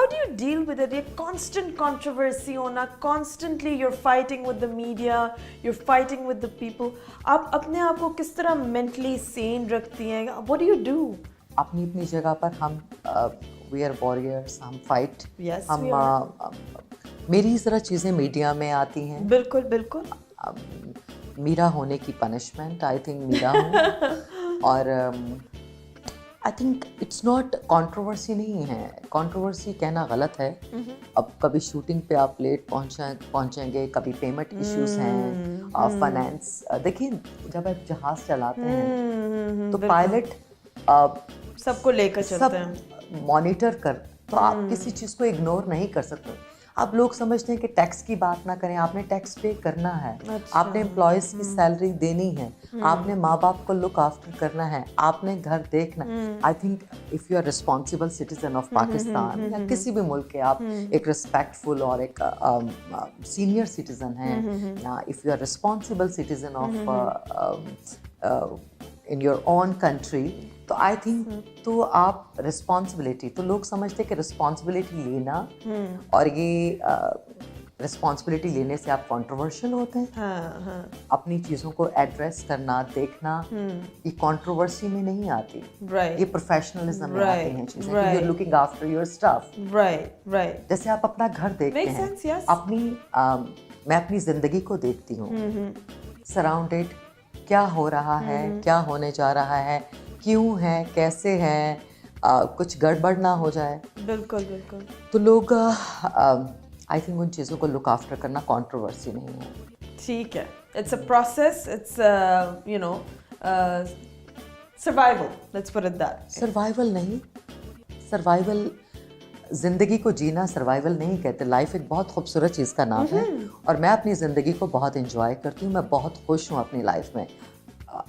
how do you deal with it? ये constant controversy होना, constantly you're fighting with the media, you're fighting with the people. आप अपने आप को किस तरह mentally sane रखती हैं? What do you do? अपनी अपनी जगह पर हम we are warriors, हम fight. Yes, हम we are. मेरी इस तरह चीज़ें मीडिया में आती हैं. बिल्कुल बिल्कुल. मीरा होने की पनिशमेंट आई थिंक मीरा हूँ. और I think it's not controversy नहीं है. कंट्रोवर्सी कहना गलत है. अब कभी शूटिंग पे आप लेट पहुँचेंगे, कभी पेमेंट इश्यूज हैं, फाइनेंस. देखिए जब आप जहाज़ चलाते हैं तो पायलट सबको लेकर चलते हैं, मॉनिटर कर, तो आप किसी चीज़ को इग्नोर नहीं कर सकते. अब लोग समझते हैं कि टैक्स की बात ना करें. आपने टैक्स पे करना है. अच्छा. आपने एम्प्लॉयज़ की सैलरी देनी है. आपने माँ बाप को लुक आफ्टर करना है. आपने घर देखना. I think if you are responsible citizen of Pakistan या किसी भी मुल्क के, आप एक रिस्पेक्टफुल और एक सीनियर सिटीजन हैं, या if you are responsible citizen of in your own country, तो आई थिंक तो आप रिस्पॉन्सिबिलिटी, तो लोग समझते हैं कि रिस्पॉन्सिबिलिटी लेना और ये रिस्पॉन्सिबिलिटी लेने से आप कंट्रोवर्शियल होते हैं. हाँ. अपनी चीज़ों को एड्रेस करना, देखना, ये कंट्रोवर्सी में नहीं आती. Right. ये प्रोफेशनलिज्म में आती हैं चीज़ें. Right. You are looking after your stuff. Right. जैसे आप अपना घर देखते Makes हैं. sense, yes. मैं अपनी ज़िंदगी को देखती हूँ. सराउंडेड क्या हो रहा है, क्या होने जा रहा है, क्यों है, कैसे है, कुछ गड़बड़ ना हो जाए. बिल्कुल बिल्कुल. तो लोग आई थिंक उन चीज़ों को लुक आफ्टर करना कंट्रोवर्सी नहीं है. ठीक है. It's a process. It's survival. Let's put it that. Survival नहीं. सर्वाइवल, ज़िंदगी को जीना सर्वाइवल नहीं कहते. लाइफ एक बहुत खूबसूरत चीज़ का नाम है और मैं अपनी ज़िंदगी को बहुत इंजॉय करती हूँ. मैं बहुत खुश हूँ अपनी लाइफ में.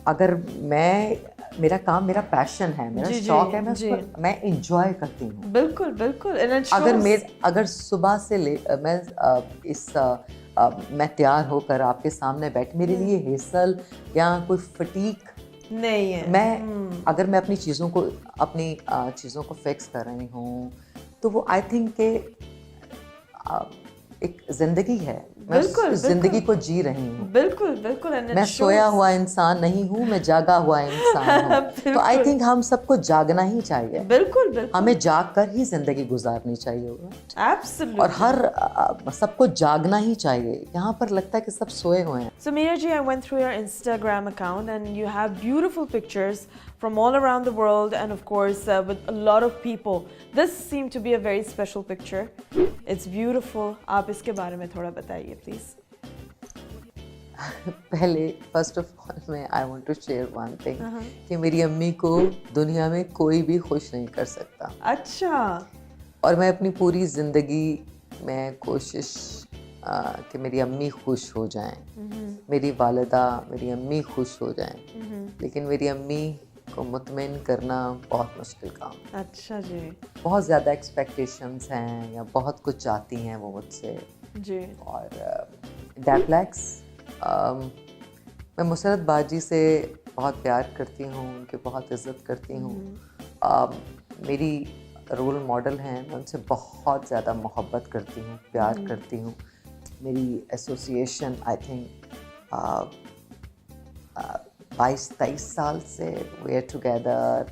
अगर मेरा काम मेरा पैशन है, मेरा शौक है, मैं इंजॉय करती हूँ. बिल्कुल बिल्कुल. अगर सुबह से मैं तैयार होकर आपके सामने बैठ, मेरे लिए हेसल या कोई फटीक नहीं है. अगर मैं अपनी चीज़ों को फिक्स कर रही हूँ, तो वो आई थिंक के एक जिंदगी है. मैं जिंदगी को जी रही हूँ. बिल्कुल बिल्कुल. मैं सोया हुआ इंसान नहीं हूँ, मैं जागा हुआ इंसान हूँ. तो आई थिंक हम सबको जागना ही चाहिए. बिल्कुल. हमें जाग कर ही जिंदगी गुजारनी चाहिए. Absolutely. और सबको जागना ही चाहिए. यहाँ पर लगता है कि सब सोए हुए हैं. So Meera ji, I went through your Instagram account and you have beautiful pictures from all around the world and of course with a lot of people. This seemed to be a very special picture. It's beautiful. आप इसके बारे में थोड़ा बताइए please. पहले first of all मैं I want to share one thing कि मेरी अम्मी को दुनिया में कोई भी खुश नहीं कर सकता. अच्छा. और मैं अपनी पूरी ज़िंदगी में कोशिश कि मेरी अम्मी खुश हो जाएं, मेरी वालिदा, मेरी अम्मी खुश हो जाएं. लेकिन मेरी अम्मी को मुतमिन करना बहुत मुश्किल काम. अच्छा जी. बहुत ज़्यादा एक्सपेक्टेशंस हैं या बहुत कुछ चाहती हैं वो मुझसे जी. और डैप्लेक्स, मैं मुसरत बाजी से बहुत प्यार करती हूँ, उनकी बहुत इज़्ज़त करती हूँ. मेरी रोल मॉडल हैं, मैं उनसे बहुत ज़्यादा मोहब्बत करती हूँ, प्यार करती हूँ. मेरी एसोसिएशन आई थिंक 22-23 साल से we are together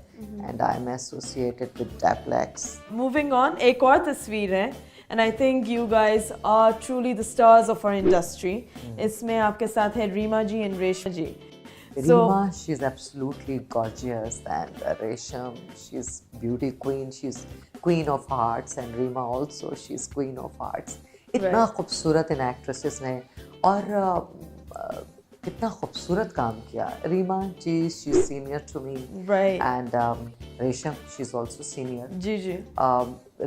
and I am associated with Daplex. Moving on, एक और तस्वीर है and I think you guys are truly the stars of our industry. इसमें आपके साथ है रीमा जी and रेशम जी. Reema, she's absolutely gorgeous, and Resham, she's beauty queen, she's queen of hearts, and Reema also, she's queen of hearts. इतना खूबसूरत इन actresses ने और कितना खूबसूरत काम किया. Reema ji, she is senior to me, and Resham, she is also senior. जी जी.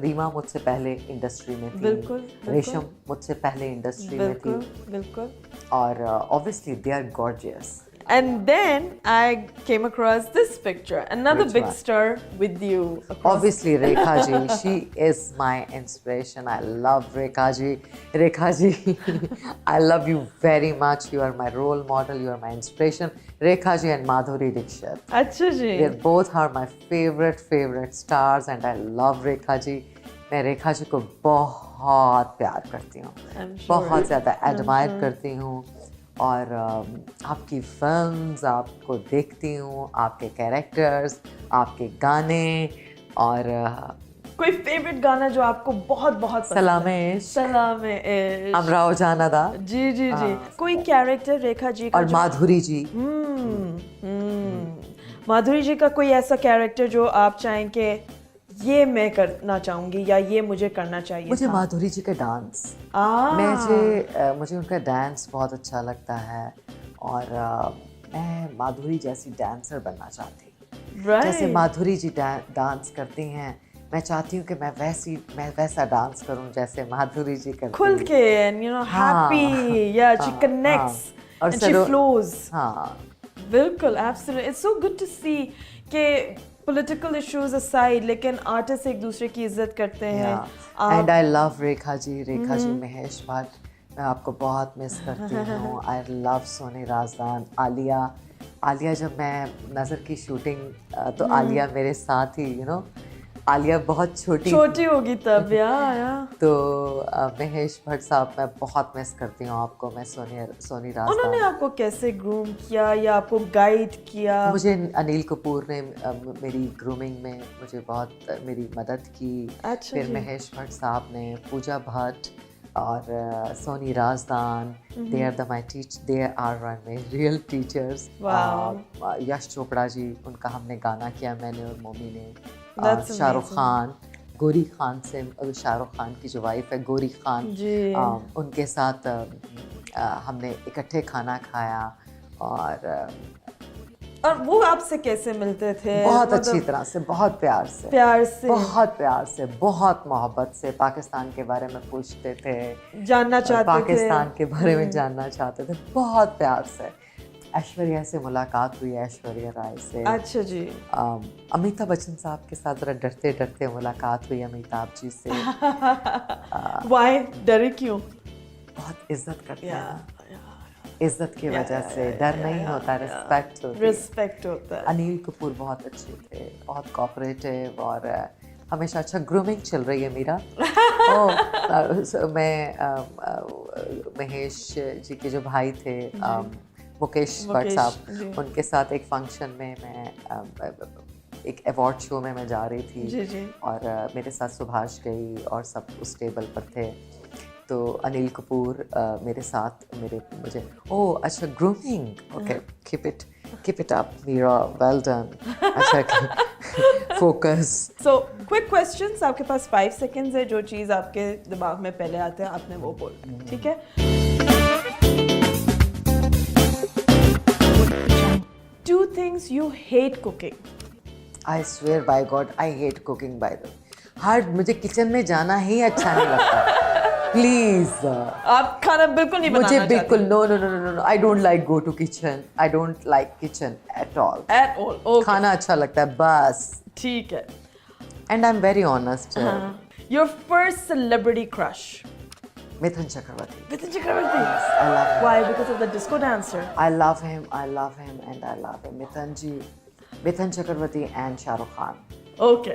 रीमा मुझसे पहले इंडस्ट्री में थी. बिल्कुल. रेशम मुझसे पहले इंडस्ट्री में थी. बिल्कुल. और obviously they are gorgeous. And then I came across this picture, another big star with you. Obviously, Rekha ji, she is my inspiration. I love Rekha ji. Rekha ji, I love you very much. You are my role model. You are my inspiration. Rekha ji and Madhuri Dixit. Achha ji. They both are my favorite stars, and I love Rekha ji. मैं रेखा जी को बहुत प्यार करती हूँ, I'm sure. बहुत ज़्यादा admire करती हूँ और आपकी फिल्म्स आपको देखती हूँ, आपके कैरेक्टर्स, आपके गाने और कोई फेवरेट गाना जो आपको बहुत बहुत पसंद है? सलामे इश्क, सलामे इश्क। अमराओ जानादा जी जी जी। कोई कैरेक्टर रेखा जी का और जो माधुरी जी। माधुरी जी का कोई ऐसा कैरेक्टर जो आप चाहें कि ये मैं करना चाहूंगी या ये मुझे करना चाहिए मुझे था? माधुरी जी का डांस, मुझे उनका डांस बहुत अच्छा लगता है और मैं माधुरी जैसी डांसर बनना चाहती हूँ। Right. जैसे माधुरी जी डांस करती हैं, मैं चाहती हूँ कि मैं वैसा डांस करूँ जैसे माधुरी जी करती खुल हैं। के and you know happy, yeah, she connects और and she flows. हाँ, बिल्कुल, absolutely. It's so good to see कि political issues aside, लेकिन आर्टिस्ट एक दूसरे की इज्जत करते हैं। And I love Rekha ji, Mahesh Bhatt, मैं आपको बहुत मिस करती हूँ। आई लव सोनी राजदान, आलिया जब मैं नज़र की शूटिंग तो आलिया मेरे साथ ही आलिया बहुत छोटी होगी तब या तो महेश भट्ट साहब मैं बहुत मिस करती हूँ आपको। मैं सोनी राजदान, उन्होंने आपको कैसे ग्रूम किया या आपको गाइड किया? मुझे अनिल कपूर ने मेरी ग्रूमिंग में मुझे बहुत मेरी मदद की। अच्छा फिर जी। महेश भट्ट साहब ने, पूजा भट्ट और Soni Razdan, they are my real teachers. Yash Chopra ji, उनका हमने गाना किया, मैंने और मोमी ने। शाहरुख खान, गोरी खान से, शाहरुख खान की जो वाइफ है गोरी खान, उनके साथ हमने इकट्ठे खाना खाया और वो आपसे कैसे मिलते थे? बहुत अच्छी तरह से, बहुत प्यार से, बहुत मोहब्बत से पाकिस्तान के बारे में पूछते थे, जानना चाहते थे, पाकिस्तान के बारे में जानना चाहते थे, बहुत प्यार से। ऐश्वर्या से मुलाकात हुई, ऐश्वर्या राय से। अच्छा जी। अमिताभ बच्चन साहब के साथ जरा डरते डरते मुलाकात हुई अमिताभ जी से। वाई, डरे क्यों? बहुत इज्जत करते हैं, इज्जत की वजह से डर नहीं होता, रिस्पेक्ट होता है। अनिल कपूर बहुत अच्छे थे, बहुत कोऑपरेटिव और हमेशा अच्छा। ग्रूमिंग चल रही है मेरा। मैं महेश जी के जो भाई थे मुकेश भट्ट साहब, उनके साथ एक फंक्शन में मैं एक अवार्ड शो में मैं जा रही थी और मेरे साथ सुभाष गई और सब उस टेबल पर थे। तो अनिल कपूर मेरे साथ मुझे अच्छा grooming, okay, keep it up Meera, well done, अच्छा फोकस। सो क्विक क्वेश्चंस, आपके पास 5 सेकंड्स है, जो चीज़ आपके दिमाग में पहले आते हैं आपने वो बोलना है, ठीक है? 2 things you hate cooking. I swear by God, I hate cooking by the way. मुझे किचन में जाना ही अच्छा नहीं लगता। प्लीज आप खाना बिल्कुल नहीं बनाना मुझे बिल्कुल no I don't like go to kitchen, I don't like kitchen at all. Okay, खाना अच्छा लगता है बस, ठीक है। And I am very honest. Your first celebrity crush? Mithun Chakraborty. I love him. Why? Because of the disco dancer? I love him and I love him. Mithun Chakravarti and Shah Rukh Khan. Okay.